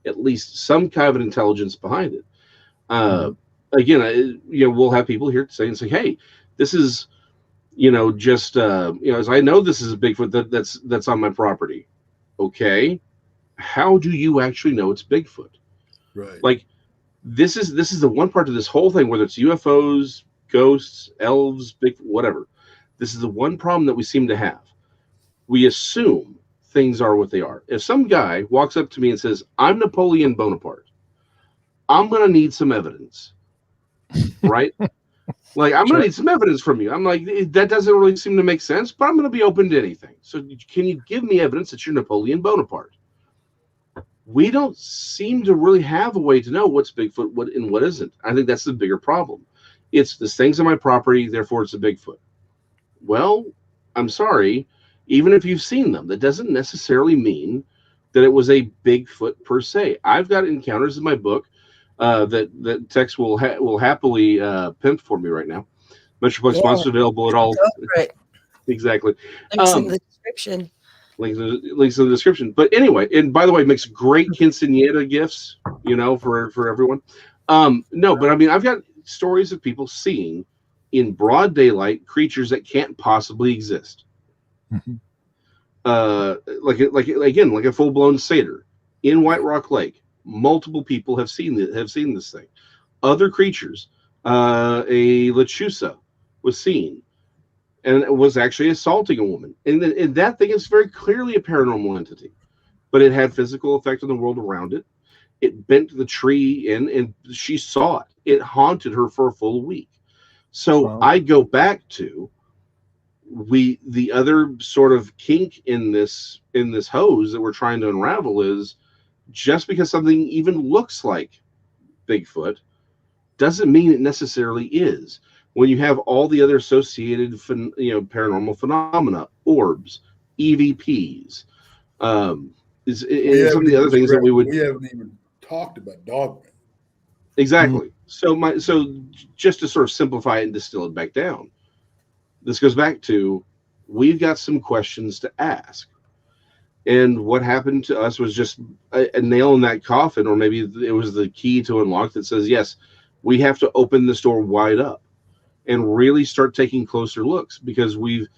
at least some kind of an intelligence behind it. Again, we'll have people here say, hey, this is, as I know this is a Bigfoot that's on my property. Okay, how do you actually know it's Bigfoot? Right. Like, this is the one part of this whole thing, whether it's UFOs, ghosts, elves, Bigfoot, whatever. This is the one problem that we seem to have. We assume things are what they are. If some guy walks up to me and says, I'm Napoleon Bonaparte, I'm going to need some evidence, right? Like, I'm going to need some evidence from you. I'm like, that doesn't really seem to make sense, but I'm going to be open to anything. So can you give me evidence that you're Napoleon Bonaparte? We don't seem to really have a way to know what's Bigfoot and what isn't. I think that's the bigger problem. It's this thing's on my property, therefore it's a Bigfoot. Well, I'm sorry. Even if you've seen them, that doesn't necessarily mean that it was a Bigfoot per se. I've got encounters in my book that Tex will happily pimp for me right now. Metroplex Monster available at all. Right. Exactly. Links in the description. Links in the description. But anyway, and by the way, makes great quinceañera gifts, for everyone. No, but I mean, I've got stories of people seeing in broad daylight creatures that can't possibly exist. Like a full-blown satyr in White Rock Lake. Multiple people have seen this thing. Other creatures, a lechuza was seen and it was actually assaulting a woman. And that thing is very clearly a paranormal entity, but it had physical effect on the world around it. It bent the tree in, and she saw it. It haunted her for a full week. So Wow. I go back to the other sort of kink in this hose that we're trying to unravel is just because something even looks like Bigfoot doesn't mean it necessarily is. When you have all the other associated paranormal phenomena, orbs, EVPs, some of the other things that we haven't even talked about dogmen. Exactly. Mm-hmm. So just to sort of simplify it and distill it back down, this goes back to we've got some questions to ask. And what happened to us was just a nail in that coffin, or maybe it was the key to unlock that says, yes, we have to open this door wide up and really start taking closer looks, because we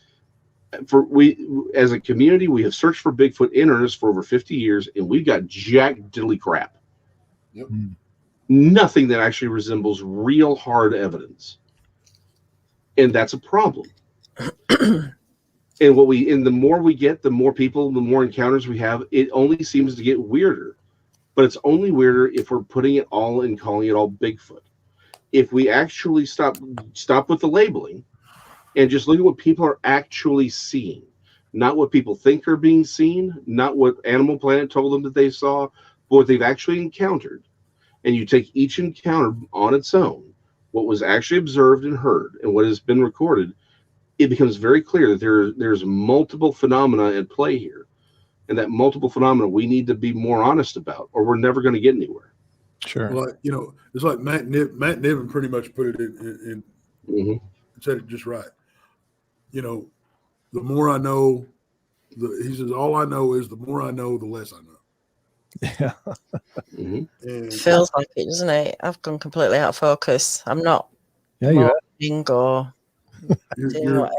as a community, we have searched for Bigfoot in earnest for over 50 years, and we've got jack diddly crap. Yep. Nothing that actually resembles real hard evidence. And that's a problem. And the more we get, the more people, the more encounters we have, it only seems to get weirder. But it's only weirder if we're putting it all and calling it all Bigfoot. If we actually stop with the labeling and just look at what people are actually seeing, not what people think are being seen, not what Animal Planet told them that they saw, but what they've actually encountered. And you take each encounter on its own, what was actually observed and heard and what has been recorded, it becomes very clear that there's multiple phenomena at play here. And that multiple phenomena we need to be more honest about, or we're never going to get anywhere. Sure. Well, it's like Matt Niven pretty much put it in said it just right. The more I know, he says, all I know is the more I know, the less I know. Yeah. It feels like it, doesn't it? I've gone completely out of focus. I'm not. Yeah, you have. Or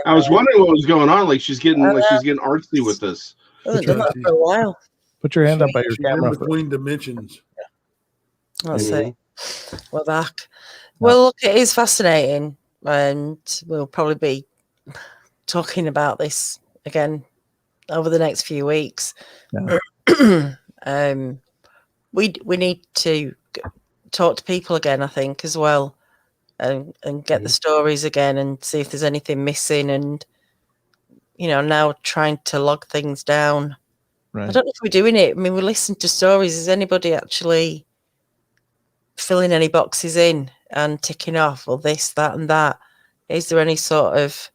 I was wondering what was going on. Like she's getting artsy with this. I haven't done that for a while. Put your hand up by your camera. In between dimensions. Let's see. We're back. Well, look, it is fascinating, and we'll probably be talking about this again over the next few weeks. Yeah. We need to talk to people again, I think, as well, and get the stories again and see if there's anything missing, and now trying to log things down. Right. I don't know if we're doing it. I mean, we listen to stories. Is anybody actually filling any boxes in and ticking off, or this, that, and that? Is there any sort of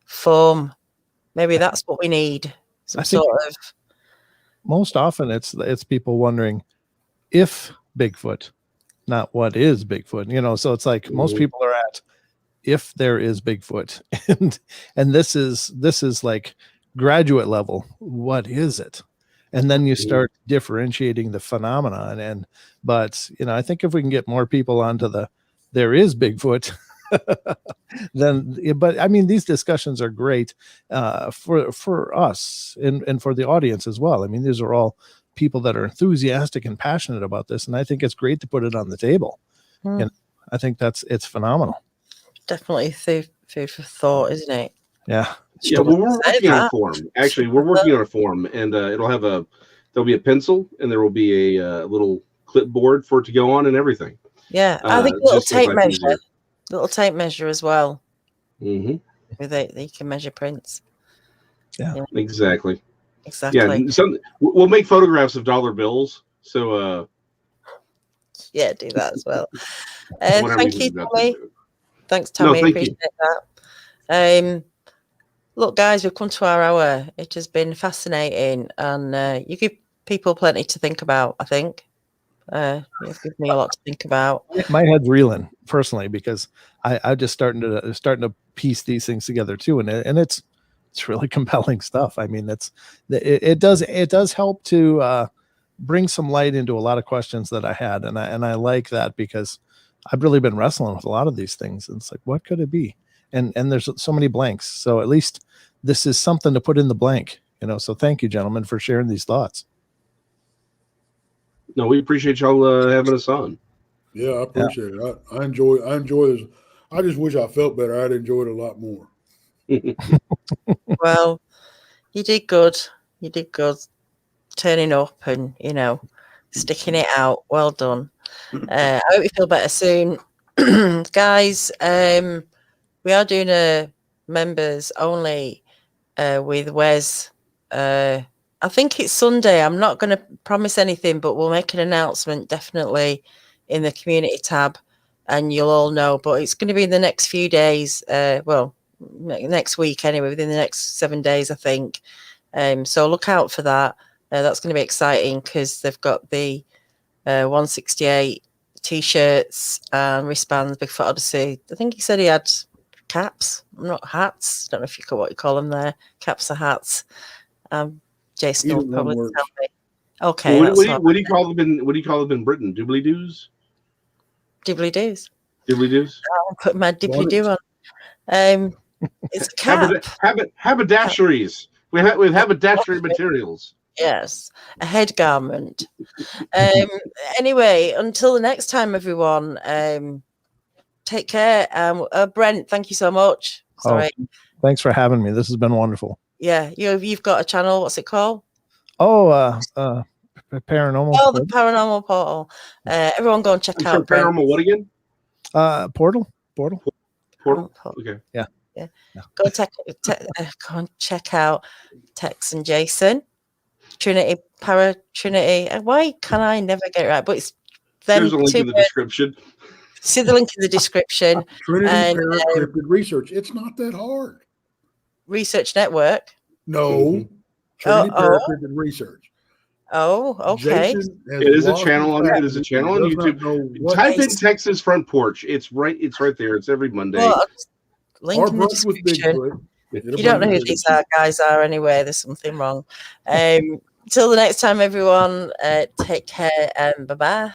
form? Maybe that's what we need. Some sort of. Most often, it's people wondering if Bigfoot, not what is Bigfoot. So it's like most people are at if there is Bigfoot, and this is like graduate level. What is it? And then you start differentiating the phenomenon. But I think if we can get more people onto there is Bigfoot, but I mean, these discussions are great for us and for the audience as well. I mean, these are all people that are enthusiastic and passionate about this, and I think it's great to put it on the table. And I think it's phenomenal. Definitely food for thought, isn't it? Yeah. Yeah, well, we're working on a form. Actually, we're working on a form, and there'll be a pencil, and there will be a little clipboard for it to go on and everything. Yeah, I think a little tape measure as well. With it, you can measure prints. Yeah. Exactly. Yeah, we'll make photographs of dollar bills. So yeah, do that as well. Thank you, Tommy. Thanks, Tommy. No, appreciate that. Look, guys, we've come to our hour. It has been fascinating, and you give people plenty to think about, I think. You've given me a lot to think about. My head's reeling personally, because I'm just starting to piece these things together too, and it's really compelling stuff. I mean, it does help to bring some light into a lot of questions that I had, and I like that, because I've really been wrestling with a lot of these things, and it's like, what could it be? And there's so many blanks. So at least this is something to put in the blank, So thank you, gentlemen, for sharing these thoughts. No, we appreciate y'all having us on. Yeah, I appreciate it. I enjoy this. I just wish I felt better. I'd enjoy it a lot more. Well, you did good. You did good. Turning up and, sticking it out. Well done. I hope you feel better soon. Guys, we are doing a members only with Wes. I think it's Sunday. I'm not going to promise anything, but we'll make an announcement definitely in the community tab and you'll all know. But it's going to be in the next few days. Next week anyway, within the next 7 days, I think. So look out for that. That's going to be exciting because they've got the 168 t-shirts and wristbands, Bigfoot Odyssey. I think he said he had caps, not hats. Don't know if what you call them there. Caps or hats. Jason will probably tell me. Okay. Well, what do you call them in Britain? Dibbly doos. Dibbly doos. Dibbly doos. I'll put my dibbly doo on. It's a cap. Haberdasheries. We have haberdashery materials. Yes, a head garment. Anyway, until the next time, everyone. Take care. Brent, thank you so much. Sorry. Oh, thanks for having me. This has been wonderful. Yeah, you've got a channel. What's it called? Oh, Paranormal. Oh, the Paranormal Portal. Everyone go and check out Paranormal. What again? Portal. Okay. Yeah. Go and check out Tex and Jason. Trinity. Why can I never get it right? But it's them. There's a link in the description. See the link in the description. Trinity Paracryptid Research. It's not that hard. Research Network. No. Trinity Paracryptid Research. Oh, okay. It is a channel on YouTube. Type in Texas Front Porch. It's right there. It's every Monday. Well, link in the description. You don't know who these guys are anyway. There's something wrong. Till the next time, everyone. Take care and bye-bye.